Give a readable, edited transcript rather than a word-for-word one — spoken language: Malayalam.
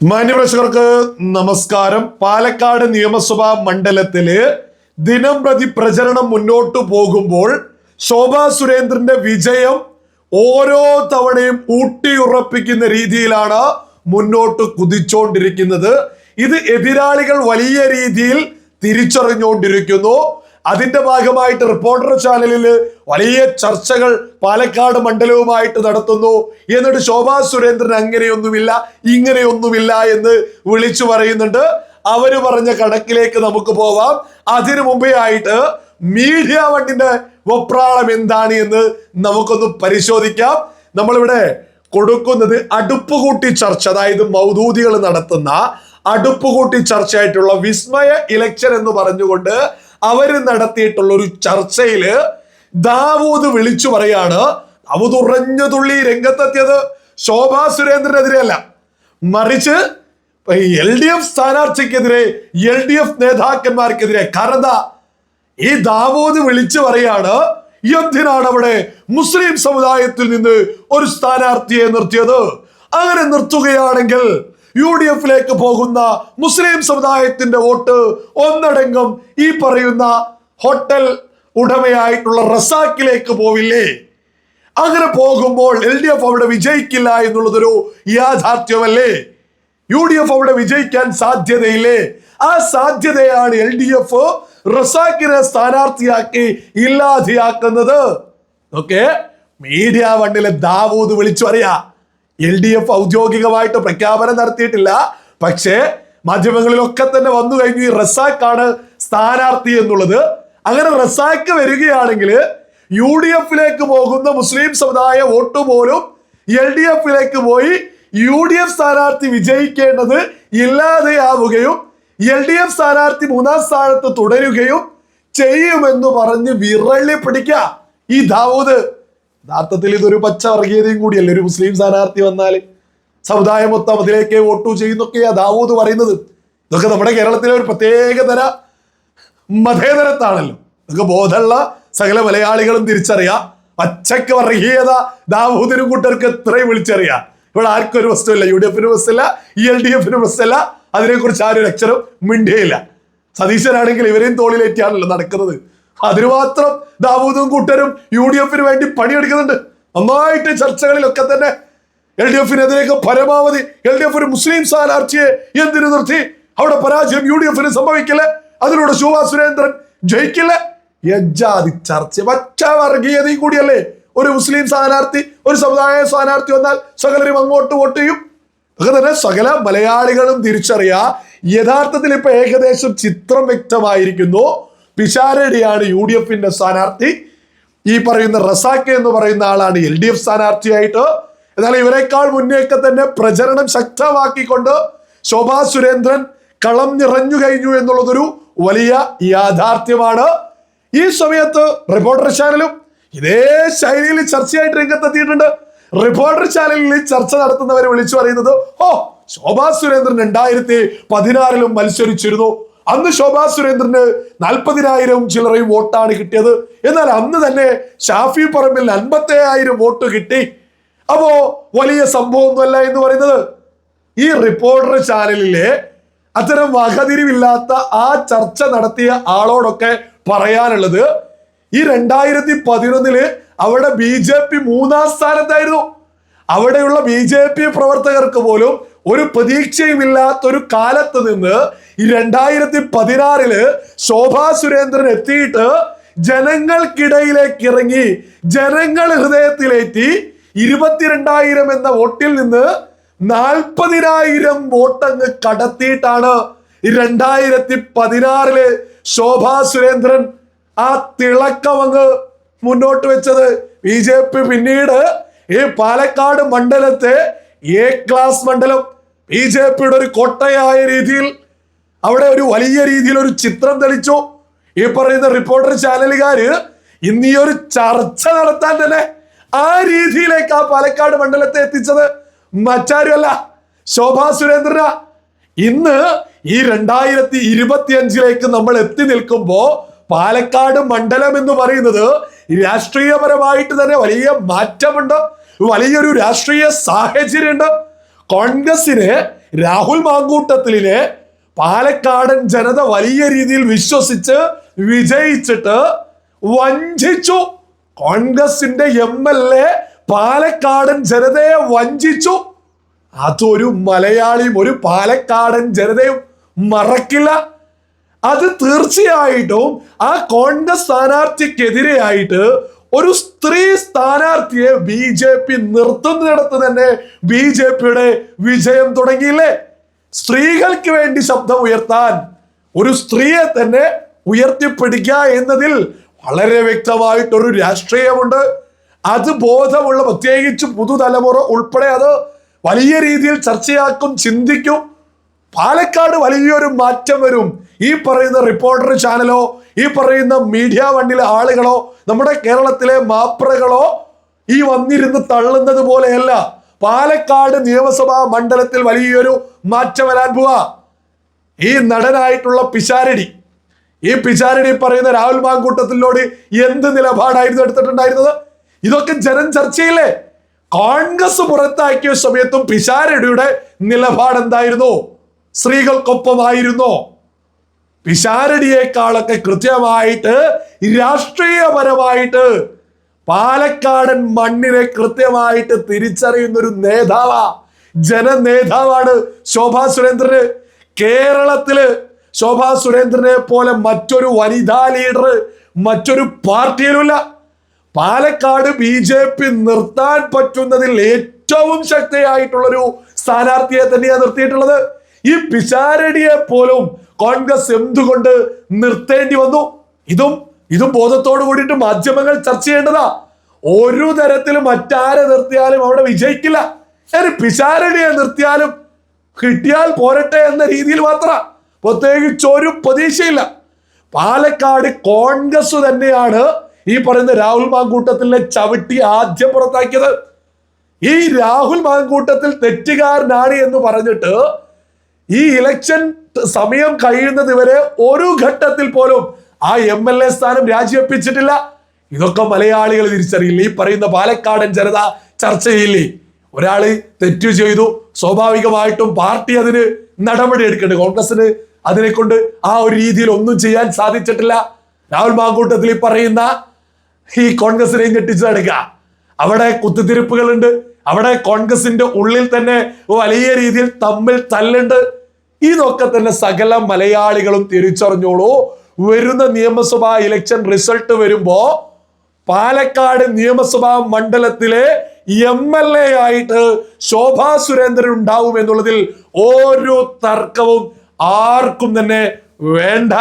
മാന്യപ്രേക്ഷകർക്ക് നമസ്കാരം. പാലക്കാട് നിയമസഭാ മണ്ഡലത്തില് ദിനം പ്രതി പ്രചരണം മുന്നോട്ടു പോകുമ്പോൾ ശോഭാ സുരേന്ദ്രന്റെ വിജയം ഓരോ തവണയും ഊട്ടിയുറപ്പിക്കുന്ന രീതിയിലാണ് മുന്നോട്ട് കുതിച്ചുകൊണ്ടിരിക്കുന്നത്. ഇത് എതിരാളികൾ വലിയ രീതിയിൽ തിരിച്ചറിഞ്ഞുകൊണ്ടിരിക്കുന്നു. അതിന്റെ ഭാഗമായിട്ട് റിപ്പോർട്ടർ ചാനലിൽ വലിയ ചർച്ചകൾ പാലക്കാട് മണ്ഡലവുമായിട്ട് നടത്തുന്നു. എന്നിട്ട് ശോഭാ സുരേന്ദ്രൻ അങ്ങനെയൊന്നുമില്ല ഇങ്ങനെയൊന്നുമില്ല എന്ന് വിളിച്ചു പറയുന്നുണ്ട്. അവര് പറഞ്ഞ കണക്കിലേക്ക് നമുക്ക് പോവാം. അതിനു മുമ്പേ ആയിട്ട് മീഡിയ വണ്ടിന്റെ വെപ്രാളം എന്താണ് എന്ന് നമുക്കൊന്ന് പരിശോധിക്കാം. നമ്മളിവിടെ കൊടുക്കുന്നത് അടുപ്പുകൂട്ടി ചർച്ച, അതായത് മൗദൂദികൾ നടത്തുന്ന അടുപ്പുകൂട്ടി ചർച്ചയായിട്ടുള്ള വിസ്മയ ഇലക്ഷൻ എന്ന് പറഞ്ഞുകൊണ്ട് അവര് നടത്തിയിട്ടുള്ള ഒരു ചർച്ചയില് ദാവൂദ് വിളിച്ചു പറയാണ്. ദാവൂദ് ഉറഞ്ഞു തുള്ളി രംഗത്തെത്തിയത് ശോഭാ സുരേന്ദ്രനെതിരെയല്ല, മറിച്ച് LDF സ്ഥാനാർത്ഥിക്കെതിരെ, LDF നേതാക്കന്മാർക്കെതിരെ. കാരണം ഈ ദാവൂദ് വിളിച്ചു പറയാണ്, എന്തിനാണ് അവിടെ മുസ്ലിം സമുദായത്തിൽ നിന്ന് ഒരു സ്ഥാനാർത്ഥിയെ നിർത്തിയത്? അങ്ങനെ നിർത്തുകയാണെങ്കിൽ UDF പോകുന്ന മുസ്ലിം സമുദായത്തിന്റെ വോട്ട് ഒന്നടങ്കം ഈ പറയുന്ന ഹോട്ടൽ ഉടമയായിട്ടുള്ള റസാക്കിലേക്ക് പോവില്ലേ? അങ്ങനെ പോകുമ്പോൾ LDF അവിടെ വിജയിക്കില്ല എന്നുള്ളതൊരു യാഥാർത്ഥ്യമല്ലേ? UDF അവിടെ വിജയിക്കാൻ സാധ്യതയില്ലേ? ആ സാധ്യതയാണ് LDF റസാക്കിനെ സ്ഥാനാർത്ഥിയാക്കി ഇല്ലാതെയാക്കുന്നത്. ഓക്കെ, മീഡിയ വണ്ടിലെ ദാവൂദ് വിളിച്ചു പറയാ. LDF ഔദ്യോഗികമായിട്ട് പ്രഖ്യാപനം നടത്തിയിട്ടില്ല, പക്ഷേ മാധ്യമങ്ങളിലൊക്കെ തന്നെ വന്നു കഴിഞ്ഞു ഈ റസാഖാണ് സ്ഥാനാർത്ഥി എന്നുള്ളത്. അങ്ങനെ റസാഖ് വരികയാണെങ്കിൽ UDF പോകുന്ന മുസ്ലിം സമുദായ വോട്ട് പോലും LDF പോയി UDF സ്ഥാനാർത്ഥി വിജയിക്കേണ്ടത് ഇല്ലാതെയാവുകയും LDF സ്ഥാനാർത്ഥി മൂന്നാം സ്ഥാനത്ത് തുടരുകയും ചെയ്യുമെന്ന് പറഞ്ഞ് വിരളി പിടിക്ക ഈ ദാവൂദ്. യഥാർത്ഥത്തിൽ ഇതൊരു പച്ച വർഗീയതയും കൂടിയല്ലേ? ഒരു മുസ്ലിം സ്ഥാനാർത്ഥി വന്നാല് സമുദായം മൊത്തം അതിലേക്ക് വോട്ട് ചെയ്യുന്നൊക്കെയാ ദാവൂദ് പറയുന്നത്. ഇതൊക്കെ നമ്മുടെ കേരളത്തിലെ ഒരു പ്രത്യേകതര മതേതരത്താണല്ലോ. ഇതൊക്കെ ബോധമുള്ള സകല മലയാളികളും തിരിച്ചറിയാം. പച്ചക്ക് വർഗീയത ദാവൂദിനും കൂട്ടർക്ക് എത്രയും വിളിച്ചറിയാം. ഇവിടെ ആർക്കും ഒരു വസ്തുവില്ല, UDF വസ്തുല്ല, LDF വസ്തുല്ല. അതിനെക്കുറിച്ച് ആരും അക്ഷരം മിണ്ടിയില്ല. സതീശനാണെങ്കിൽ ഇവരെയും തോളിലേറ്റിയാണല്ലോ നടക്കുന്നത്. അതിനു മാത്രം ദാവൂദും കൂട്ടരും UDF വേണ്ടി പണിയെടുക്കുന്നുണ്ട്. നന്നായിട്ട് ചർച്ചകളിലൊക്കെ തന്നെ LDF പരമാവധി LDF ഒരു മുസ്ലിം സ്ഥാനാർത്ഥിയെ എന്തിനു നിർത്തി? അവിടെ പരാജയം UDF സംഭവിക്കില്ലേ? അതിലൂടെ ശോഭാ സുരേന്ദ്രൻ ജയിക്കില്ലേ? യജാതി ചർച്ച, പച്ച വർഗീയതയും കൂടിയല്ലേ? ഒരു മുസ്ലിം സ്ഥാനാർത്ഥി, ഒരു സമുദായ സ്ഥാനാർത്ഥി വന്നാൽ സകലരും അങ്ങോട്ട് വോട്ട് ചെയ്യും. ഒക്കെ തന്നെ സകല മലയാളികളും തിരിച്ചറിയാ. യഥാർത്ഥത്തിൽ ഇപ്പൊ ഏകദേശം ചിത്രം വ്യക്തമായിരിക്കുന്നു. പിഷാരടിയാണ് UDF സ്ഥാനാർത്ഥി. ഈ പറയുന്ന റസാഖ് എന്ന് പറയുന്ന ആളാണ് LDF സ്ഥാനാർത്ഥിയായിട്ട്. എന്നാൽ ഇവരെക്കാൾ മുന്നേക്കെ തന്നെ പ്രചരണം ശക്തമാക്കിക്കൊണ്ട് ശോഭാ സുരേന്ദ്രൻ കളം നിറഞ്ഞു കഴിഞ്ഞു എന്നുള്ളതൊരു വലിയ യാഥാർത്ഥ്യമാണ്. ഈ സമയത്ത് റിപ്പോർട്ടർ ചാനലും ഇതേ ശൈലിയിൽ ചർച്ചയായിട്ട് രംഗത്തെത്തിയിട്ടുണ്ട്. റിപ്പോർട്ടർ ചാനലിൽ ചർച്ച നടത്തുന്നവരെ വിളിച്ചു പറയുന്നത്, ശോഭാ സുരേന്ദ്രൻ 2016 മത്സരിച്ചിരുന്നു. അന്ന് ശോഭാ സുരേന്ദ്രന് 40,000 ചില്ലറയും വോട്ടാണ് കിട്ടിയത്. എന്നാൽ അന്ന് തന്നെ ഷാഫി പറമ്പിൽ 50,000 വോട്ട് കിട്ടി. അപ്പോ വലിയ സംഭവമൊന്നുമല്ല എന്ന് പറയുന്നത്. ഈ റിപ്പോർട്ടർ ചാനലിലെ അത്തരം വകതിരിവില്ലാത്ത ആ ചർച്ച നടത്തിയ ആളോടൊക്കെ പറയാനുള്ളത്, ഈ 2011 അവിടെ BJP 3-ാം സ്ഥാനത്തായിരുന്നു. അവിടെയുള്ള BJP പ്രവർത്തകർക്ക് പോലും ഒരു പ്രതീക്ഷയുമില്ലാത്തൊരു കാലത്ത് നിന്ന് ഈ 2016 ശോഭാ സുരേന്ദ്രൻ എത്തിയിട്ട് ജനങ്ങൾക്കിടയിലേക്ക് ഇറങ്ങി ജനങ്ങൾ ഹൃദയത്തിലേറ്റി 22,000 എന്ന വോട്ടിൽ നിന്ന് 40,000 വോട്ടങ്ങ് കടത്തിയിട്ടാണ് 2016 ശോഭാ സുരേന്ദ്രൻ ആ തിളക്കമങ്ങ് മുന്നോട്ട് വെച്ചത്. BJP പിന്നീട് ഈ പാലക്കാട് മണ്ഡലത്തെ A ക്ലാസ് മണ്ഡലം BJPയുടെ ഒരു കോട്ടയായ രീതിയിൽ അവിടെ ഒരു വലിയ രീതിയിൽ ഒരു ചിത്രം തെളിച്ചു. ഈ പറയുന്ന റിപ്പോർട്ടർ ചാനലുകാര് ഇന്ന് ഈ ഒരു ചർച്ച നടത്താൻ തന്നെ ആ രീതിയിലേക്ക് ആ പാലക്കാട് മണ്ഡലത്തെ എത്തിച്ചത് മറ്റാരുമല്ല, ശോഭാ സുരേന്ദ്രന. ഇന്ന് ഈ 2025 നമ്മൾ എത്തി നിൽക്കുമ്പോ പാലക്കാട് മണ്ഡലം എന്ന് പറയുന്നത് രാഷ്ട്രീയപരമായിട്ട് തന്നെ വലിയ മാറ്റമുണ്ട്, വലിയൊരു രാഷ്ട്രീയ സാഹചര്യമുണ്ട്. കോൺഗ്രസിന് രാഹുൽ മാങ്കൂട്ടത്തിലിനെ പാലക്കാടൻ ജനത വലിയ രീതിയിൽ വിശ്വസിച്ച് വിജയിച്ചിട്ട് വഞ്ചിച്ചു. കോൺഗ്രസിന്റെ MLA പാലക്കാടൻ ജനതയെ വഞ്ചിച്ചു. അതൊരു മലയാളിയും ഒരു പാലക്കാടൻ ജനതയും മറക്കില്ല. അത് തീർച്ചയായിട്ടും ആ കോൺഗ്രസ് സ്ഥാനാർത്ഥിക്കെതിരെയായിട്ട് ഒരു സ്ത്രീ സ്ഥാനാർത്ഥിയെ BJP നിർത്തുന്നിടത്ത് തന്നെ BJPയുടെ വിജയം തുടങ്ങിയില്ലേ? സ്ത്രീകൾക്ക് വേണ്ടി ശബ്ദം ഉയർത്താൻ ഒരു സ്ത്രീയെ തന്നെ ഉയർത്തിപ്പിടിക്കുക എന്നതിൽ വളരെ വ്യക്തമായിട്ടൊരു രാഷ്ട്രീയമുണ്ട്. അത് ബോധമുള്ള പ്രത്യേകിച്ച് പുതുതലമുറ ഉൾപ്പെടെ അത് വലിയ രീതിയിൽ ചർച്ചയാക്കും, ചിന്തിക്കും. പാലക്കാട് വലിയൊരു മാറ്റം വരും. ഈ പറയുന്ന റിപ്പോർട്ടർ ചാനലോ ഈ പറയുന്ന മീഡിയ വണ്ടിലെ ആളുകളോ നമ്മുടെ കേരളത്തിലെ മാപ്രകളോ ഈ വന്നിരുന്ന് തള്ളുന്നത് പോലെയല്ല. പാലക്കാട് നിയമസഭാ മണ്ഡലത്തിൽ വലിയൊരു മാറ്റം വരാൻ പോവാ. ഈ നടനായിട്ടുള്ള ഈ പിഷാരടി പറയുന്ന രാഹുൽ മാങ്കൂട്ടത്തിനോട് എന്ത് നിലപാടായിരുന്നു എടുത്തിട്ടുണ്ടായിരുന്നത്? ഇതൊക്കെ ജനം ചർച്ചയില്ലേ? കോൺഗ്രസ് പുറത്താക്കിയ സമയത്തും പിഷാരടിയുടെ നിലപാട് എന്തായിരുന്നു? സ്ത്രീകൾക്കൊപ്പമായിരുന്നോ? പിഷാരടിയേക്കാളൊക്കെ കൃത്യമായിട്ട് രാഷ്ട്രീയപരമായിട്ട് പാലക്കാടൻ മണ്ണിനെ കൃത്യമായിട്ട് തിരിച്ചറിയുന്ന ഒരു ജനനേതാവാണ് ശോഭാ സുരേന്ദ്രന്. കേരളത്തില് ശോഭാ സുരേന്ദ്രനെ പോലെ മറ്റൊരു വനിതാ ലീഡർ മറ്റൊരു പാർട്ടിയിലുമില്ല. പാലക്കാട് BJP നിർത്താൻ പറ്റുന്നതിൽ ഏറ്റവും ശക്തിയായിട്ടുള്ളൊരു സ്ഥാനാർത്ഥിയെ തന്നെയാണ് നിർത്തിയിട്ടുള്ളത്. ഈ പിഷാരടിയെ പോലും കോൺഗ്രസ് എന്തുകൊണ്ട് നിർത്തേണ്ടി വന്നു? ഇതും ബോധത്തോട് കൂടിയിട്ട് മാധ്യമങ്ങൾ ചർച്ച ചെയ്യേണ്ടതാ. ഒരു തരത്തിലും മറ്റാരെ നിർത്തിയാലും അവിടെ വിജയിക്കില്ല. പിഷാരടിയെ നിർത്തിയാലും കിട്ടിയാൽ പോരട്ടെ എന്ന രീതിയിൽ മാത്രം, പ്രത്യേകിച്ച് ഒരു പ്രതീക്ഷയില്ല. പാലക്കാട് കോൺഗ്രസ് തന്നെയാണ് ഈ പറയുന്ന രാഹുൽ മാങ്കൂട്ടത്തിലെ ചവിട്ടി ആദ്യം പുറത്താക്കിയത്. ഈ രാഹുൽ മാങ്കൂട്ടത്തിൽ തെറ്റുകാരനാണ് എന്ന് പറഞ്ഞിട്ട് ഈ ഇലക്ഷൻ സമയം കഴിയുന്നത് വരെ ഒരു ഘട്ടത്തിൽ പോലും ആ MLA സ്ഥാനം രാജിവെപ്പിച്ചിട്ടില്ല. ഇതൊക്കെ മലയാളികൾ തിരിച്ചറിയില്ല. ഈ പറയുന്ന പാലക്കാടൻ ജനത ചർച്ച ചെയ്യില്ലേ? ഒരാള് തെറ്റു ചെയ്തു, സ്വാഭാവികമായിട്ടും പാർട്ടി അതിന് നടപടി എടുക്കേണ്ടത്. കോൺഗ്രസിന് അതിനെ കൊണ്ട് ആ ഒരു രീതിയിൽ ഒന്നും ചെയ്യാൻ സാധിച്ചിട്ടില്ല. രാഹുൽ മാങ്കൂട്ടത്തിൽ ഈ പറയുന്ന ഈ കോൺഗ്രസിനെ ഞെട്ടിച്ചു നടക്കുക. അവിടെ കുത്തിത്തിരിപ്പുകളുണ്ട്. അവിടെ കോൺഗ്രസിന്റെ ഉള്ളിൽ തന്നെ വലിയ രീതിയിൽ തമ്മിൽ തല്ലുണ്ട്. ഇതൊക്കെ തന്നെ സകല മലയാളികളും തിരിച്ചറിഞ്ഞോളൂ. വരുന്ന നിയമസഭാ ഇലക്ഷൻ റിസൾട്ട് വരുമ്പോ പാലക്കാട് നിയമസഭാ മണ്ഡലത്തിലെ MLA ആയിട്ട് ശോഭാ സുരേന്ദ്രൻ ഉണ്ടാവും എന്നുള്ളതിൽ ഓരോ തർക്കവും ആർക്കും തന്നെ വേണ്ട.